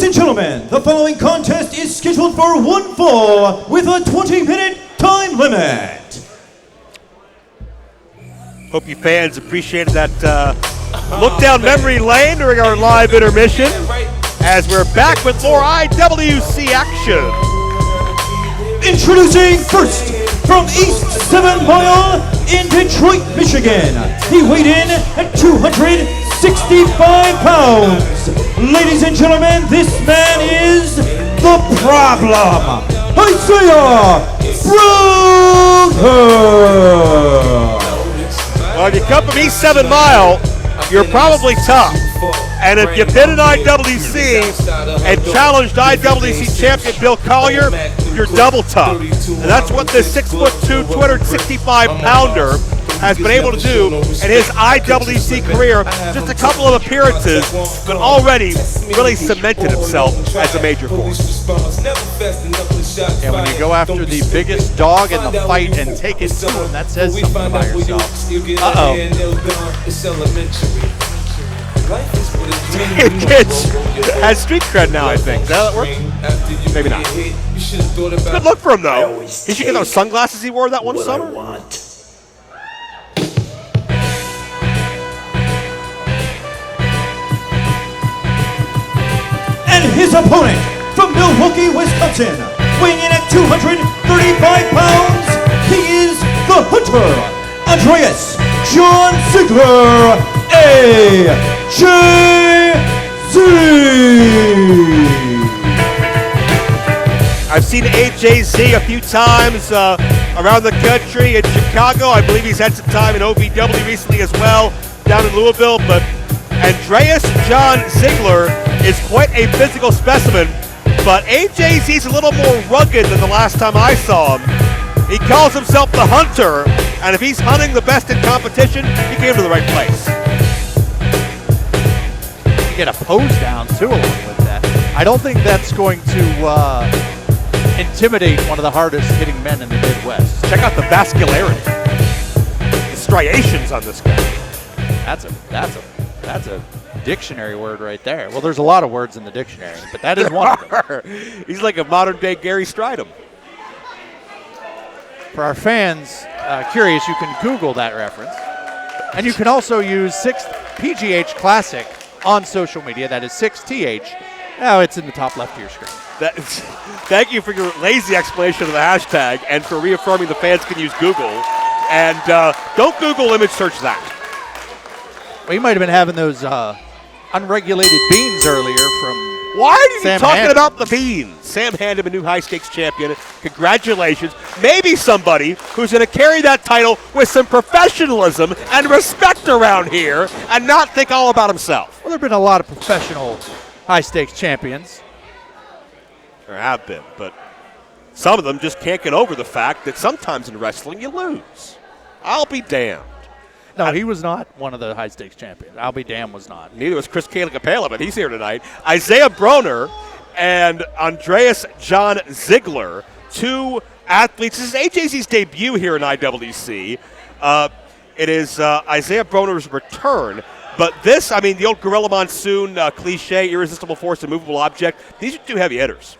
and gentlemen, the following contest is scheduled for one fall with a 20-minute time limit. Hope you fans appreciated that look down memory lane during our live intermission as we're back with more IWC action. Introducing first, from East 7 Mile in Detroit, Michigan, he weighed in at 265 pounds. Ladies and gentlemen, this man is the Problem, Isaiah Broner. Well, if you come from East 7 Mile, you're probably tough. And if you've been in IWC and challenged IWC champion Bill Collier, you're double tough. And that's what this 6'2", 265-pounder has been able to do in his IWC career. Just a couple of appearances, but already really cemented himself as a major force. And when you go after the biggest dog in the fight and take it to him, that says something about yourself. Uh-oh. Kids has street cred now, I think. Is that how it works? Maybe not. Good look for him, though. He should get those sunglasses he wore that one summer. And his opponent from Milwaukee, Wisconsin, weighing in at 235 pounds, he is the Hunter, Andreas John Ziegler, AJZ. I've seen AJZ a few times around the country. In Chicago, I believe he's had some time in OVW recently as well, down in Louisville. But Andreas John Ziegler is quite a physical specimen, but AJZ's a little more rugged than the last time I saw him. He calls himself the Hunter, and if he's hunting the best in competition, he came to the right place. You get a pose down, too, along with that. I don't think that's going to intimidate one of the hardest hitting men in the Midwest. Check out the vascularity, the striations on this guy. That's a dictionary word right there. Well, there's a lot of words in the dictionary, but that is one of them. He's like a modern-day Gary Stridham. For our fans curious, you can Google that reference. And you can also use 6PGH Classic on social media. That is 6TH. Now it's in the top left of your screen. Thank you for your lazy explanation of the hashtag and for reaffirming the fans can use Google. And don't Google image search that. Well, you might have been having those unregulated beans earlier from Why are you Sam talking Handem. about the beans? Sam Handem, a new high-stakes champion. Congratulations. Maybe somebody who's going to carry that title with some professionalism and respect around here and not think all about himself. Well, there have been a lot of professional high-stakes champions. There have been, but some of them just can't get over the fact that sometimes in wrestling you lose. I'll be damned. No, he was not one of the high-stakes champions. I'll be damned was not. Neither was Chris Capela, but he's here tonight. Isaiah Broner and Andreas John Ziegler, two athletes. This is AJZ's debut here in IWC. It is Isaiah Broner's return. But this, I mean, the old Gorilla Monsoon cliche, irresistible force, immovable object, these are two heavy hitters.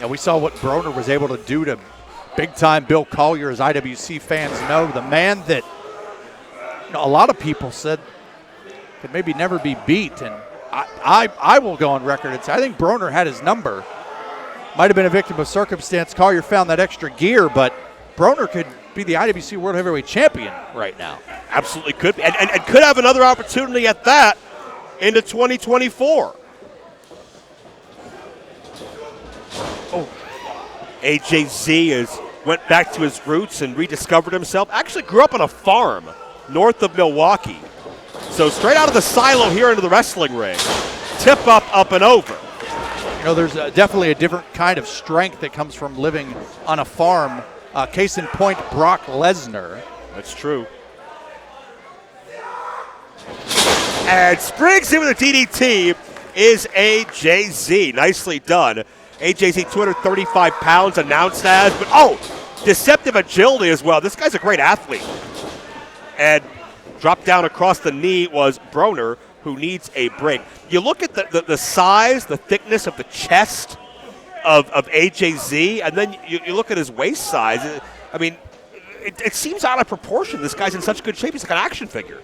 And we saw what Broner was able to do to big-time Bill Collier, as IWC fans know, the man that a lot of people said could maybe never be beat. And I will go on record and say I think Broner had his number. Might have been a victim of circumstance. Collier found that extra gear, but Broner could be the IWC World Heavyweight Champion right now. Absolutely could be. And could have another opportunity at that into 2024. Oh, AJZ went back to his roots and rediscovered himself. Actually grew up on a farm north of Milwaukee. So straight out of the silo here into the wrestling ring. Tip up and over. You know, there's definitely a different kind of strength that comes from living on a farm. Case in point, Brock Lesnar. That's true. And springs in with a DDT is AJZ. Nicely done. AJZ 235 pounds announced as, but deceptive agility as well. This guy's a great athlete. And dropped down across the knee was Broner. who needs a break. You look at the size, the thickness of the chest of AJZ, and then you look at his waist size. I mean, it seems out of proportion. This guy's in such good shape. He's like an action figure.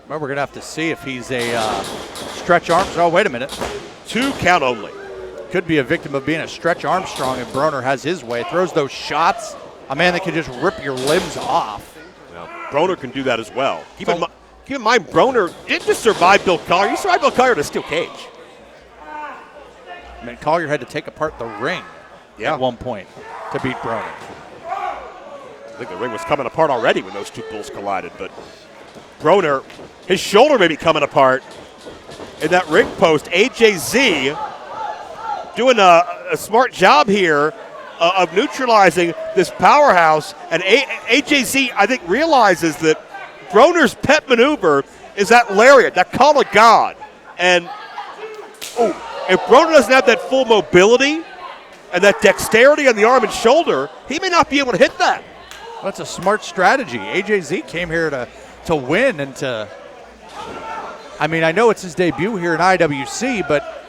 Well, we're going to have to see if he's a stretch Armstrong. Oh, wait a minute. 2 count only. Could be a victim of being a stretch Armstrong if Broner has his way. Throws those shots. A man that can just rip your limbs off. Well, Broner can do that as well. Keep in mind, Broner did just survive Bill Collier. He survived Bill Collier in a steel cage. I mean, Collier had to take apart the ring at one point to beat Broner. I think the ring was coming apart already when those two bulls collided, but Broner, his shoulder may be coming apart in that ring post. AJZ doing a smart job here of neutralizing this powerhouse, and AJZ, I think, realizes that Broner's pet maneuver is that lariat, that call of God. And if Broner doesn't have that full mobility and that dexterity on the arm and shoulder, he may not be able to hit that. Well, that's a smart strategy. AJZ came here to win and to, I mean, I know it's his debut here in IWC, but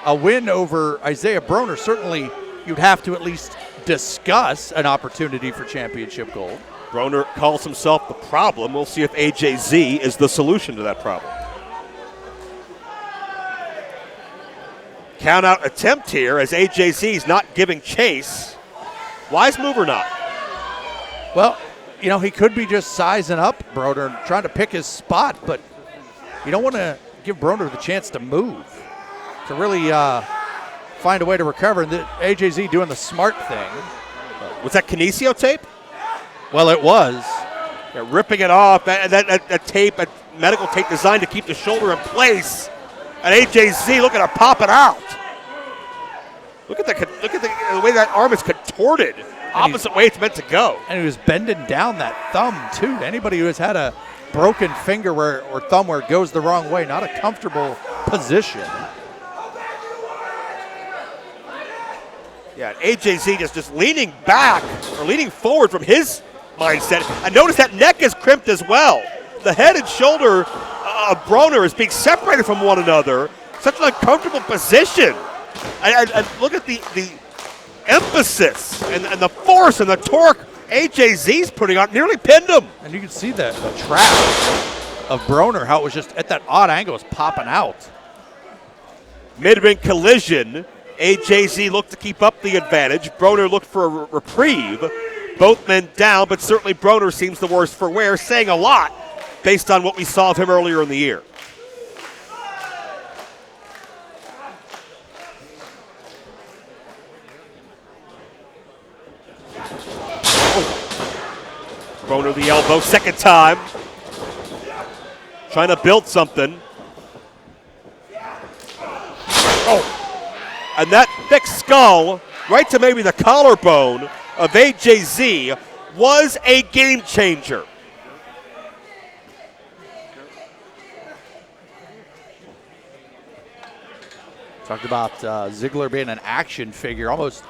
a win over Isaiah Broner, certainly you'd have to at least discuss an opportunity for championship gold. Broner calls himself the problem. We'll see if AJZ is the solution to that problem. Count out attempt here as AJZ is not giving chase. Wise move or not? Well, you know, he could be just sizing up Broner and trying to pick his spot, but you don't want to give Broner the chance to move, to really find a way to recover. And AJZ doing the smart thing. Was that kinesio tape? Well, it was. Yeah, ripping it off. That tape, a medical tape designed to keep the shoulder in place. And AJZ looking to pop it out. Look at the way that arm is contorted. Opposite way it's meant to go. And he was bending down that thumb, too. Anybody who has had a broken finger or thumb where it goes the wrong way, not a comfortable position. Yeah, AJZ just leaning back or leaning forward from his mindset. And notice that neck is crimped as well. The head and shoulder of Broner is being separated from one another. Such an uncomfortable position. And look at the emphasis and the force and the torque AJZ's putting on. Nearly pinned him. And you can see the trap of Broner, how it was just at that odd angle, was popping out. Mid-ring collision. AJZ looked to keep up the advantage. Broner looked for a reprieve. Both men down, but certainly Broner seems the worse for wear, saying a lot based on what we saw of him earlier in the year. Broner the elbow, second time. Trying to build something. And that thick skull, right to maybe the collarbone of AJZ, was a game changer. Talked about Ziegler being an action figure, almost.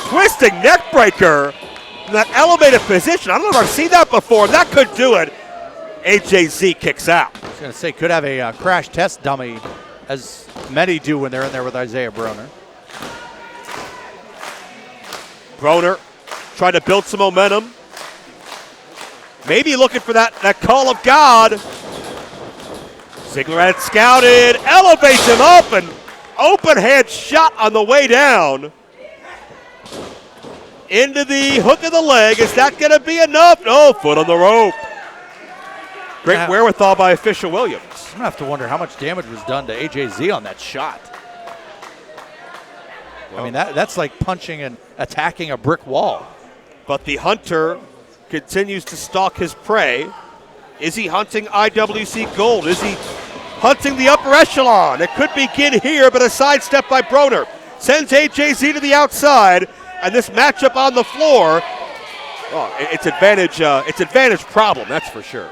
Twisting neck breaker in that elevated position. I don't know if I've seen that before. That could do it. AJZ kicks out. I was going to say, could have a crash test dummy, as many do when they're in there with Isaiah Broner. Broner trying to build some momentum. Maybe looking for that call of God. Ziegler had it scouted, elevates him up, and open hand shot on the way down. Into the hook of the leg. Is that going to be enough? No, foot on the rope. Great wherewithal by Official Williams. I'm going to have to wonder how much damage was done to AJZ on that shot. Well, I mean, that's like punching and attacking a brick wall. But the hunter continues to stalk his prey. Is he hunting IWC gold? Is he hunting the upper echelon? It could begin here, but a sidestep by Broner sends AJZ to the outside, and this matchup on the floor, it's advantage problem, that's for sure.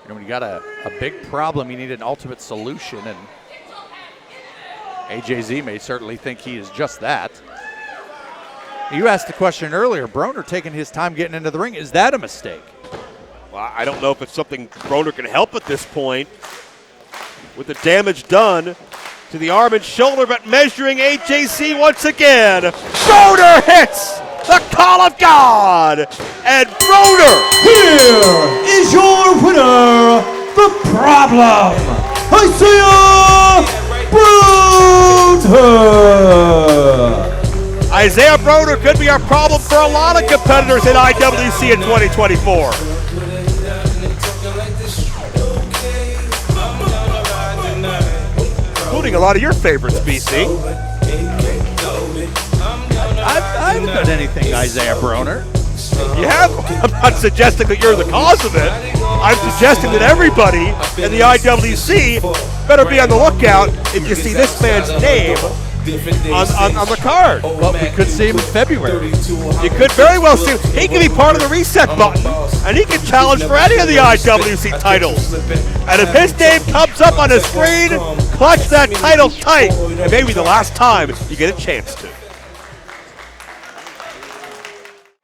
And when you got a big problem, you need an ultimate solution, and AJZ may certainly think he is just that. You asked the question earlier, Broner taking his time getting into the ring. Is that a mistake? Well, I don't know if it's something Broner can help at this point with the damage done to the arm and shoulder, but measuring AJZ once again. Broner hits the call of God, and Broner. Here is your winner, the Problem, Isaiah Broner. Isaiah Broner could be our problem for a lot of competitors in IWC in 2024. Including a lot of your favorites, BC. I haven't done anything, Isaiah Broner. You have? I'm not suggesting that you're the cause of it. I'm suggesting that everybody in the IWC better be on the lookout if you see this man's name on the card. Well, we could see him in February. You could very well see him. He could be part of the reset button, and he can challenge for any of the IWC titles. And if his name comes up on the screen, clutch that title tight. It may be the last time you get a chance to.